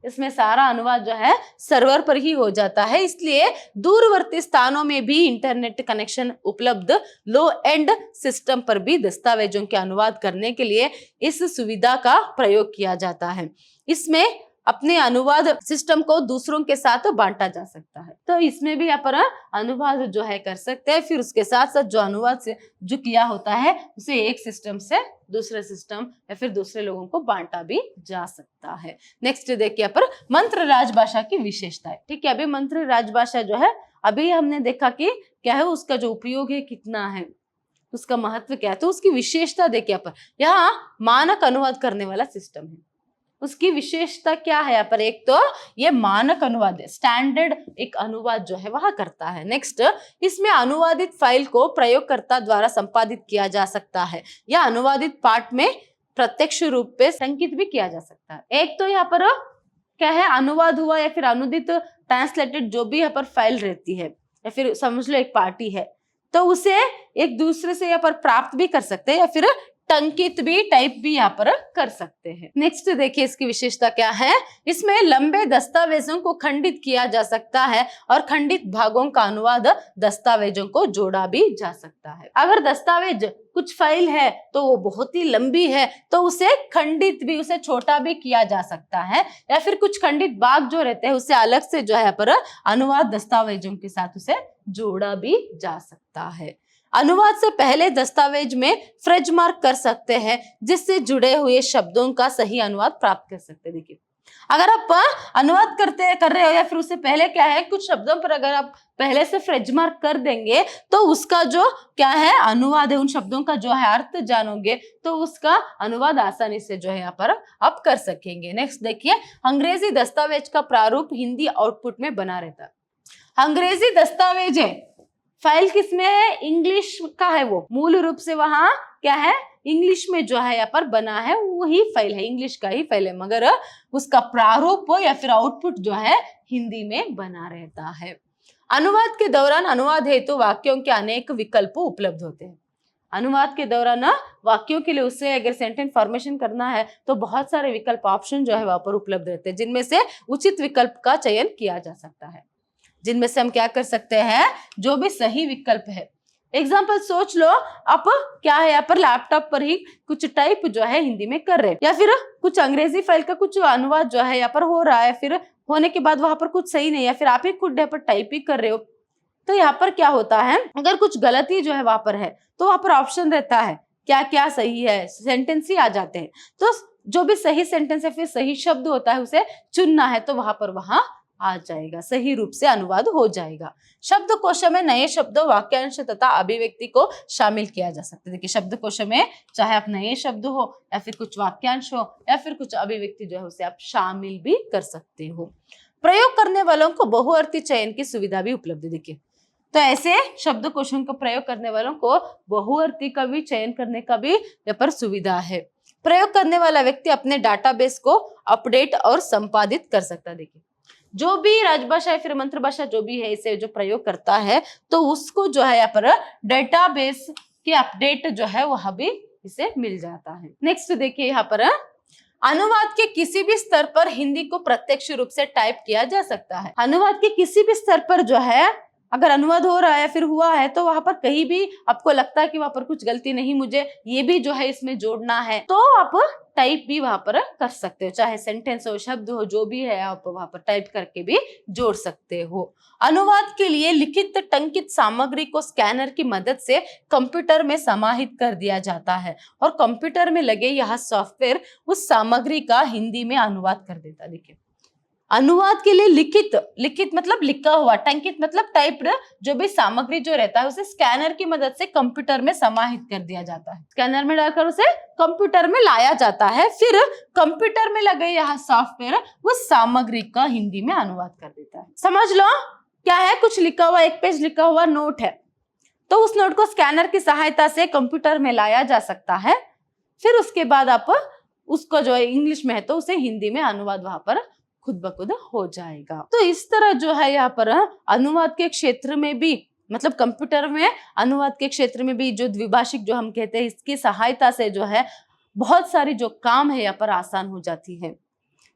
इसमें सारा अनुवाद जो है सर्वर पर ही हो जाता है, इसलिए दूरवर्ती स्थानों में भी इंटरनेट कनेक्शन उपलब्ध लो एंड सिस्टम पर भी दस्तावेजों के अनुवाद करने के लिए इस सुविधा का प्रयोग किया जाता है। इसमें अपने अनुवाद सिस्टम को दूसरों के साथ बांटा जा सकता है। तो इसमें भी यहाँ पर अनुवाद जो है कर सकते हैं। फिर उसके साथ साथ जो अनुवाद से जो किया होता है उसे एक सिस्टम से दूसरे सिस्टम या फिर दूसरे लोगों को बांटा भी जा सकता है। नेक्स्ट देखिए यहाँ पर मंत्र राजभाषा की विशेषताएं। ठीक है, अभी मंत्र राजभाषा जो है अभी हमने देखा कि क्या है, उसका जो उपयोग है कितना है, उसका महत्व क्या है। तो उसकी विशेषता देखिए यहाँ पर, यहाँ मानक अनुवाद करने वाला सिस्टम है। उसकी विशेषता क्या है यहाँ पर, एक तो ये मानक अनुवाद है, स्टैंडर्ड एक अनुवाद जो है वह करता है। नेक्स्ट, इसमें अनुवादित फाइल को प्रयोगकर्ता द्वारा संपादित किया जा सकता है या अनुवादित पाठ में प्रत्यक्ष रूप से संकित भी किया जा सकता है। एक तो यहाँ पर क्या है, अनुवाद हुआ या फिर अनुदित ट्रांसलेटेड जो भी यहाँ पर फाइल रहती है या फिर समझ लो एक पार्टी है, तो उसे एक दूसरे से यहाँ पर प्राप्त भी कर सकते हैं या फिर टंकित भी टाइप भी यहाँ पर कर सकते हैं। नेक्स्ट देखिए इसकी विशेषता क्या है, इसमें लंबे दस्तावेजों को खंडित किया जा सकता है और खंडित भागों का अनुवाद दस्तावेजों को जोड़ा भी जा सकता है। अगर दस्तावेज कुछ फाइल है तो वो बहुत ही लंबी है तो उसे खंडित भी, उसे छोटा भी किया जा सकता है, या फिर कुछ खंडित भाग जो रहते हैं उसे अलग से जो है पर अनुवाद दस्तावेजों के साथ उसे जोड़ा भी जा सकता है। अनुवाद से पहले दस्तावेज में फ्रेज मार्क कर सकते हैं जिससे जुड़े हुए शब्दों का सही अनुवाद प्राप्त कर सकते हैं। देखिए अगर आप अनुवाद कर रहे हो या फिर उससे पहले क्या है, कुछ शब्दों पर अगर आप पहले से फ्रेज मार्क कर देंगे तो उसका जो क्या है अनुवाद है, उन शब्दों का जो है अर्थ जानोगे तो उसका अनुवाद आसानी से जो है यहाँ पर आप कर सकेंगे। नेक्स्ट देखिए, अंग्रेजी दस्तावेज का प्रारूप हिंदी आउटपुट में बना रहता है। अंग्रेजी दस्तावेज है, फाइल किसमें है, इंग्लिश का है, वो मूल रूप से वहां क्या है इंग्लिश में जो है यहाँ पर बना है वही फाइल है, इंग्लिश का ही फाइल है, मगर उसका प्रारूप या फिर आउटपुट जो है हिंदी में बना रहता है। अनुवाद के दौरान अनुवाद हेतु वाक्यों के अनेक विकल्प उपलब्ध होते हैं। अनुवाद के दौरान वाक्यों के लिए उससे अगर सेंटेंस फॉर्मेशन करना है तो बहुत सारे विकल्प ऑप्शन जो है वहां पर उपलब्ध रहते हैं, जिनमें से उचित विकल्प का चयन किया जा सकता है, जिनमें से हम क्या कर सकते हैं, जो भी सही विकल्प है। एग्जाम्पल सोच लो, आप क्या है यहाँ पर लैपटॉप पर ही कुछ टाइप जो है हिंदी में कर रहे हैं, या फिर कुछ अंग्रेजी फाइल का कुछ अनुवाद जो है यहाँ पर हो रहा है, फिर होने के बाद वहां पर कुछ सही नहीं, या फिर आप ही खुद यहाँ पर टाइप ही कर रहे हो, तो यहाँ पर क्या होता है, अगर कुछ गलती जो है वहां पर है तो वहां पर ऑप्शन रहता है क्या क्या सही है, सेंटेंस ही आ जाते हैं। तो जो भी सही सेंटेंस है फिर सही शब्द होता है उसे चुनना है, तो वहां आ जाएगा, सही रूप से अनुवाद हो जाएगा। शब्दकोश में नए शब्द, वाक्यांश तथा अभिव्यक्ति को शामिल किया जा सकता है। देखिए शब्दकोश में चाहे आप नए शब्द हो या फिर कुछ वाक्यांश हो या फिर कुछ अभिव्यक्ति जो है उसे आप शामिल भी कर सकते हो। प्रयोग करने वालों को बहुअर्थी चयन की सुविधा भी उपलब्ध है। देखिए तो ऐसे शब्दकोशों का प्रयोग करने वालों को बहुअर्थी का भी चयन करने का भी यहाँ पर सुविधा है। प्रयोग करने वाला व्यक्ति अपने डाटाबेस को अपडेट और संपादित कर सकता है। देखिए जो भी राजभाषा या फिर मंत्र भाषा जो भी है इसे जो प्रयोग करता है तो उसको जो है यहाँ पर डेटाबेस के अपडेट जो है वह भी इसे मिल जाता है। नेक्स्ट देखिए यहाँ पर अनुवाद के किसी भी स्तर पर हिंदी को प्रत्यक्ष रूप से टाइप किया जा सकता है। अनुवाद के किसी भी स्तर पर जो है अगर अनुवाद हो रहा है फिर हुआ है तो वहां पर कहीं भी आपको लगता है कि वहां पर कुछ गलती नहीं, मुझे ये भी जो है इसमें जोड़ना है, तो आप टाइप भी वहां पर कर सकते हो, चाहे सेंटेंस हो, शब्द हो, जो भी है आप वहां पर टाइप करके भी जोड़ सकते हो। अनुवाद के लिए लिखित टंकित सामग्री को स्कैनर की मदद से कंप्यूटर में समाहित कर दिया जाता है और कंप्यूटर में लगे यह सॉफ्टवेयर उस सामग्री का हिंदी में अनुवाद कर देता है। देखिए अनुवाद के लिए लिखित मतलब लिखा हुआ, टंकित मतलब टाइप्ड जो भी सामग्री जो रहता है उसे स्कैनर की मदद से कंप्यूटर में समाहित कर दिया जाता है, स्कैनर में डालकर उसे कंप्यूटर में लाया जाता है, फिर कंप्यूटर में लगे यह सॉफ्टवेयर उस सामग्री का हिंदी में अनुवाद कर देता है। समझ लो क्या है, कुछ लिखा हुआ, एक पेज लिखा हुआ नोट है, तो उस नोट को स्कैनर की सहायता से कंप्यूटर में लाया जा सकता है, फिर उसके बाद आप उसको जो है इंग्लिश में है तो उसे हिंदी में अनुवाद वहां पर खुद ब खुद हो जाएगा। तो इस तरह जो है यहाँ पर अनुवाद के क्षेत्र में भी, मतलब कंप्यूटर में अनुवाद के क्षेत्र में भी जो द्विभाषिक जो हम कहते हैं, इसकी सहायता से जो है बहुत सारी जो काम है यहाँ पर आसान हो जाती है।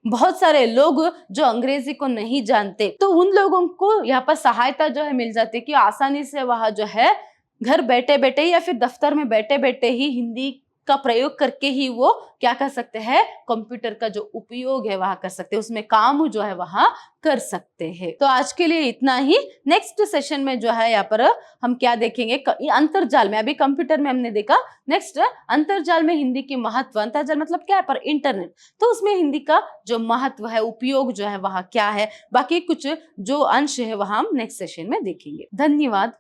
बहुत सारे लोग जो अंग्रेजी को नहीं जानते, तो उन लोगों को यहाँ पर सहायता जो है मिल जाती है कि आसानी से वह जो है घर बैठे बैठे या फिर दफ्तर में बैठे बैठे ही हिंदी का प्रयोग करके ही वो क्या कर सकते हैं, कंप्यूटर का जो उपयोग है वहां कर सकते हैं, उसमें काम जो है वहां कर सकते हैं। तो आज के लिए इतना ही। नेक्स्ट सेशन में जो है यहाँ पर हम क्या देखेंगे, अंतरजाल में, अभी कंप्यूटर में हमने देखा, नेक्स्ट अंतरजाल में हिंदी की महत्व। अंतरजाल मतलब क्या है, पर इंटरनेट, तो उसमें हिंदी का जो महत्व है, उपयोग जो है वहां क्या है, बाकी कुछ जो अंश है वहां हम नेक्स्ट सेशन में देखेंगे। धन्यवाद।